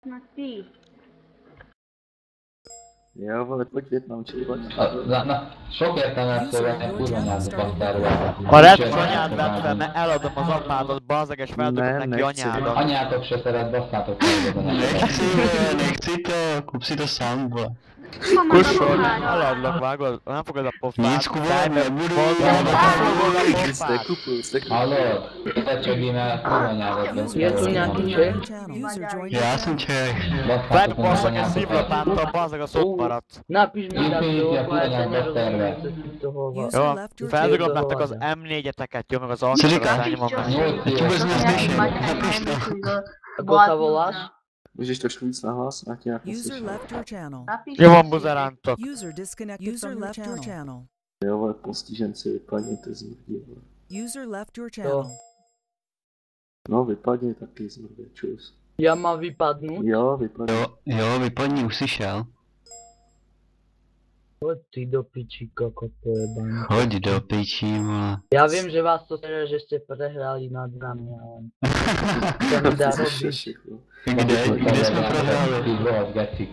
Na ty. Jo, vole, pojď Vietnamčí, pojď. Sok értelmet szólgatni a kurva nyelvbe passzárolva. A retros anyád vetve, mert eladom az apádat, bazeg, és feldugom Ne, neki nechci. anyádat. Anyátok se szeret, basszátok fel az anyátok. Nechci to, kup si to sám, vole. Kusson, eladlak, vágod, nem fogod a pofát. Nic, kurva, nebudu. Jste, kupuj, jste, kupuj. Hallod? Te csak íme kurva nyelvet Je tu nějaký Čech? Já jsem Čech. Vedd basszak egy szívlapáttal, bazeg a szott maradt. Napiš mi na Infinity a to, kurva já se nyelvet terve. nerozumím, co si toho Jó, feldugom nektek az M4-eteket, jó, meg az Cirika. alkalmat, elnyomom meg. Teď vůbec neslyším. Napiš to. Ako sa voláš? Můžeš trošku víc nahlas, ať nějak User neslyším. left your channel. Jó van, buzerántok. User disconnected from your channel. Jo, vole, postiženci, vypadněte z mrdí, vole. User left your channel. No, vypadni taky z mrdí, čus. Já mám vypadnout? Jo, vypadni. Jo, vypadni, už jsi šel. Pojď ty do piči, kokot pojebaný. Hoď do pičí, vole. Já vím, že vás to sere, že jste prohráli nad nami, ale... To nedá robiť. Šešik, vole. Kde jsme prohráli? Ty vole, geci,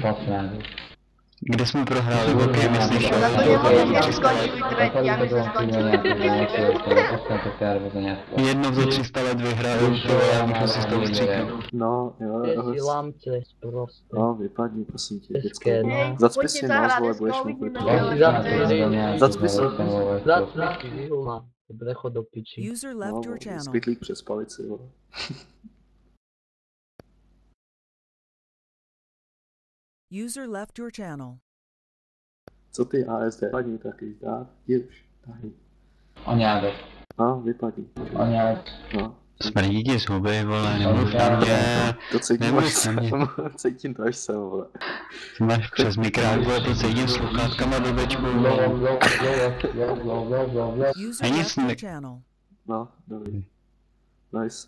pasrádu. Kde jsme prohráli, ok, myslíš? Na to nemůžeš skončit třetí, já myslím, skončit. Jednou za 300 let vyhraju, já můžu si s tou stříknout. No, jo, Ty jo. si lamce, prostě. No, vypadni, prosím tě, Hezké, děcko. no. Zacpi si nás, vole, budeš mu Zacpi si vypadni. vyhula. Dobre, chod do piči. User No, left your channel. zbytlík přes palici, vole. User left your channel. Co ty ASD? Vypadni taky, dá, je už, tahy. Anyádat. No, vypadni. Anyád. No. Smrdí ti zuby, vole, nemluv na mě. To cítím Nemluv až na mě. sem, cítím to až sem, vole. Ty máš přes mikrák, vole, to cítím sluchátkama do bečku, vole. User Ani left your snek. channel. No, dobrý. Nice.